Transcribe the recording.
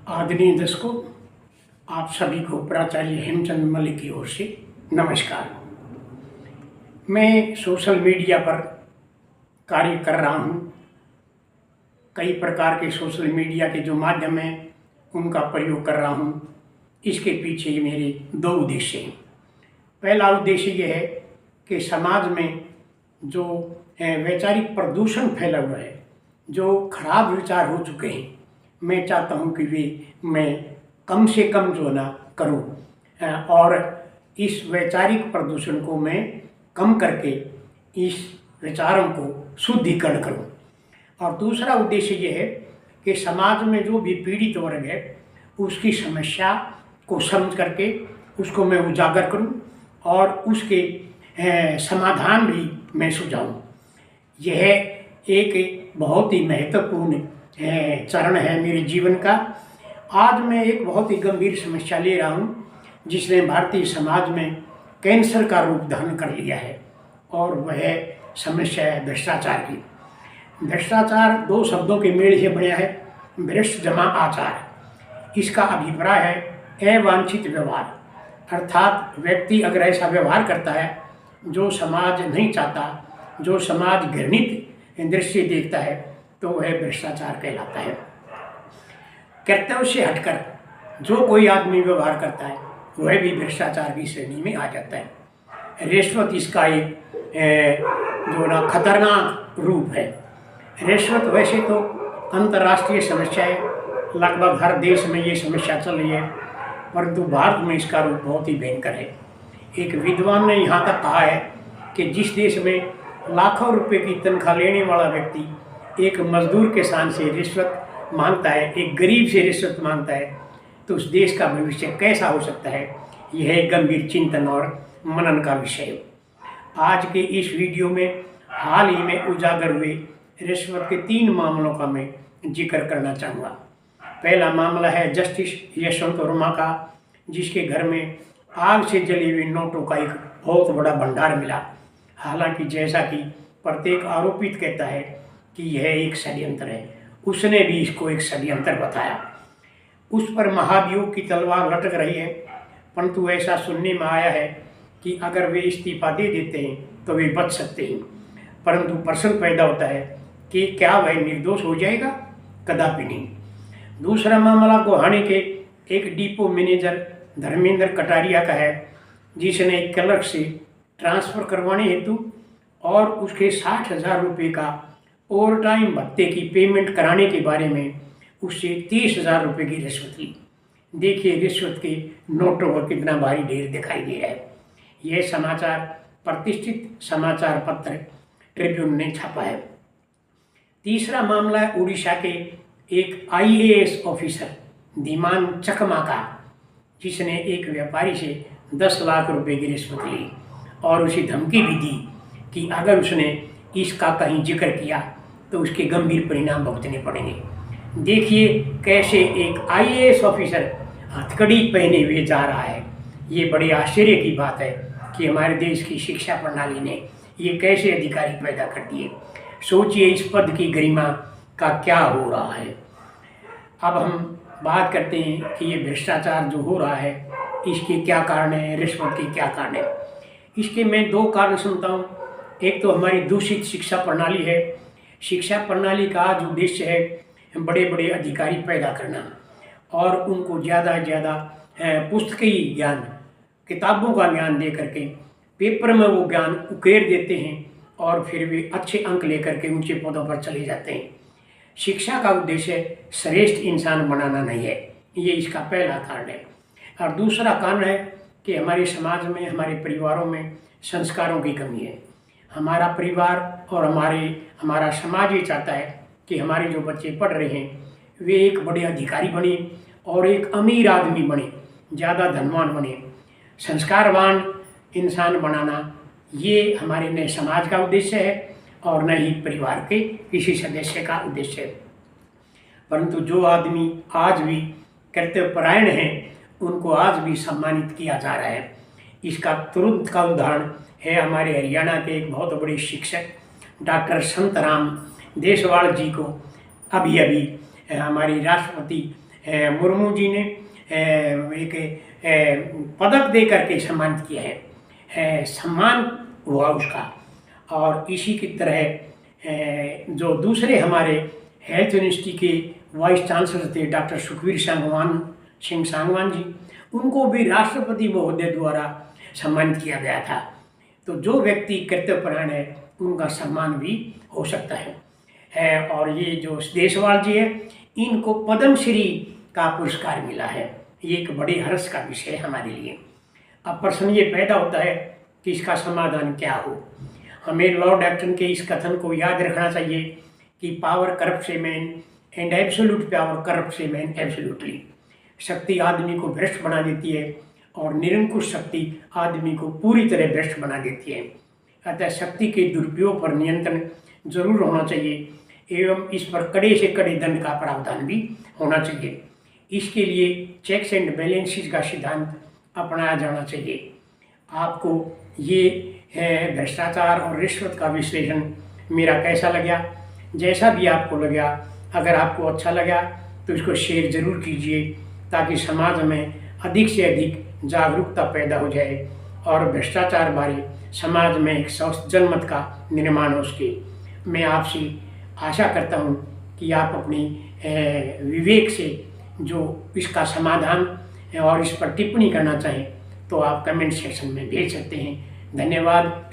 आदरणीय दर्शकों, आप सभी को प्राचार्य हेमचंद मलिक की ओर से नमस्कार। मैं सोशल मीडिया पर कार्य कर रहा हूँ। कई प्रकार के सोशल मीडिया के जो माध्यम हैं उनका प्रयोग कर रहा हूँ। इसके पीछे मेरे दो उद्देश्य हैं। पहला उद्देश्य ये है कि समाज में जो वैचारिक प्रदूषण फैला हुआ है, जो खराब विचार हो चुके हैं, मैं चाहता हूं कि वे मैं कम से कम जो ना करूं और इस वैचारिक प्रदूषण को मैं कम करके इस विचारों को शुद्धिकरण करूं। और दूसरा उद्देश्य ये है कि समाज में जो भी पीड़ित वर्ग है उसकी समस्या को समझ करके उसको मैं उजागर करूं और उसके समाधान भी मैं सुझाऊं। यह एक बहुत ही महत्वपूर्ण चरण है मेरे जीवन का। आज मैं एक बहुत ही गंभीर समस्या ले रहा हूँ जिसने भारतीय समाज में कैंसर का रूप धारण कर लिया है, और वह समस्या है भ्रष्टाचार की। भ्रष्टाचार दो शब्दों के मेल से बना है, भ्रष्ट जमा आचार। इसका अभिप्राय है अवांछित व्यवहार, अर्थात व्यक्ति अगर ऐसा व्यवहार करता है जो समाज नहीं चाहता, जो समाज घृणित दृष्टि देखता है, तो वह भ्रष्टाचार कहलाता है। कर्तव्य से हटकर जो कोई आदमी व्यवहार करता है वह भी भ्रष्टाचार की श्रेणी में आ जाता है। रिश्वत इसका एक जो ना खतरनाक रूप है। रिश्वत वैसे तो अंतर्राष्ट्रीय समस्या है, लगभग हर देश में ये समस्या चल रही है, परंतु भारत में इसका रूप बहुत ही भयंकर है। एक विद्वान ने यहाँ तक कहा है कि जिस देश में लाखों रुपए की तनख्वाह लेने वाला व्यक्ति एक मजदूर के शान से रिश्वत मांगता है, एक गरीब से रिश्वत मांगता है, तो उस देश का भविष्य कैसा हो सकता है। यह एक गंभीर चिंतन और मनन का विषय है। आज के इस वीडियो में हाल ही में उजागर हुए रिश्वत के 3 मामलों का मैं जिक्र करना चाहूँगा। पहला मामला है जस्टिस यशवंत वर्मा का, जिसके घर में आग से जली हुई नोटों का एक बहुत बड़ा भंडार मिला। हालांकि जैसा कि प्रत्येक आरोपित कहता है कि यह एक षड्यंत्र है, उसने भी इसको एक षड्यंत्र बताया। उस पर महाभियोग की तलवार लटक रही है, परंतु ऐसा सुनने में आया है कि अगर वे इस्तीफा दे देते हैं तो वे बच सकते हैं। परंतु प्रश्न पैदा होता है कि क्या वह निर्दोष हो जाएगा? कदापि नहीं। दूसरा मामला गोहानी के एक डिपो मैनेजर धर्मेंद्र कटारिया का है, जिसने एक क्लर्क से ट्रांसफ़र करवाने हेतु और उसके 60,000 रुपये का ओवर टाइम भत्ते की पेमेंट कराने के बारे में उससे 30,000 रुपये की रिश्वत ली। देखिए रिश्वत के नोटों का कितना भारी ढेर दिखाई दे रहा है। यह समाचार प्रतिष्ठित समाचार पत्र ट्रिब्यून ने छापा है। तीसरा मामला है उड़ीसा के एक IAS ऑफिसर धीमान चकमा का, जिसने एक व्यापारी से 10 लाख रुपए की रिश्वत ली और उसे धमकी भी दी कि अगर उसने इसका कहीं जिक्र किया तो उसके गंभीर परिणाम भुगतने पड़ेंगे। देखिए कैसे एक IAS ऑफिसर हथकड़ी पहने हुए जा रहा है। ये बड़ी आश्चर्य की बात है कि हमारे देश की शिक्षा प्रणाली ने ये कैसे अधिकारी पैदा कर दिए। सोचिए इस पद की गरिमा का क्या हो रहा है। अब हम बात करते हैं कि ये भ्रष्टाचार जो हो रहा है इसके क्या कारण है, रिश्वत के क्या कारण है। इसके मैं 2 कारण सुनता हूँ। एक तो हमारी दूषित शिक्षा प्रणाली है। शिक्षा प्रणाली का आज उद्देश्य है बड़े बड़े अधिकारी पैदा करना और उनको ज़्यादा से ज़्यादा पुस्तकीय ज्ञान, किताबों का ज्ञान दे करके पेपर में वो ज्ञान उकेर देते हैं और फिर वे अच्छे अंक लेकर के ऊंचे पदों पर चले जाते हैं। शिक्षा का उद्देश्य श्रेष्ठ इंसान बनाना नहीं है, ये इसका पहला कारण है। और दूसरा कारण है कि हमारे समाज में, हमारे परिवारों में संस्कारों की कमी है। हमारा परिवार और हमारा समाज ये चाहता है कि हमारे जो बच्चे पढ़ रहे हैं वे एक बड़े अधिकारी बने और एक अमीर आदमी बने, ज़्यादा धनवान बने। संस्कारवान इंसान बनाना ये हमारे न समाज का उद्देश्य है और न ही परिवार के किसी सदस्य का उद्देश्य है। परंतु जो आदमी आज भी कर्तव्यपरायण हैं उनको आज भी सम्मानित किया जा रहा है। इसका तुरंत का उदाहरण है हमारे हरियाणा के एक बहुत बड़े शिक्षक डॉक्टर संतराम देशवाल जी को अभी अभी हमारी राष्ट्रपति मुर्मू जी ने एक पदक दे करके सम्मानित किया है, सम्मान हुआ उसका। और इसी की तरह जो दूसरे हमारे हेल्थ यूनिवर्सिटी के वाइस चांसलर थे डॉक्टर सुखवीर सिंह सांगवान जी, उनको भी राष्ट्रपति महोदय द्वारा सम्मानित किया गया था। तो जो व्यक्ति कर्तव्यपरायण है उनका सम्मान भी हो सकता है। और ये जो देशवाल जी है, इनको पद्मश्री का पुरस्कार मिला है। ये एक बड़ी हर्ष का विषय है हमारे लिए। अब प्रश्न ये पैदा होता है कि इसका समाधान क्या हो। हमें लॉर्ड एक्टन के इस कथन को याद रखना चाहिए कि power corrupts a man and absolute power corrupts a man absolutely. शक्ति आदमी को भ्रष्ट बना देती है और निरंकुश शक्ति आदमी को पूरी तरह भ्रष्ट बना देती है। अतः शक्ति के दुरुपयोग पर नियंत्रण जरूर होना चाहिए एवं इस पर कड़े से कड़े दंड का प्रावधान भी होना चाहिए। इसके लिए चेक्स एंड बैलेंसेस का सिद्धांत अपनाया जाना चाहिए। आपको ये भ्रष्टाचार और रिश्वत का विश्लेषण मेरा कैसा लगा? जैसा भी आपको लगा, अगर आपको अच्छा लगा तो इसको शेयर ज़रूर कीजिए ताकि समाज में अधिक से अधिक जागरूकता पैदा हो जाए और भ्रष्टाचार बारे समाज में एक स्वस्थ जनमत का निर्माण हो सके। मैं आपसे आशा करता हूँ कि आप अपनी विवेक से जो इसका समाधान और इस पर टिप्पणी करना चाहें तो आप कमेंट सेक्शन में भेज सकते हैं। धन्यवाद।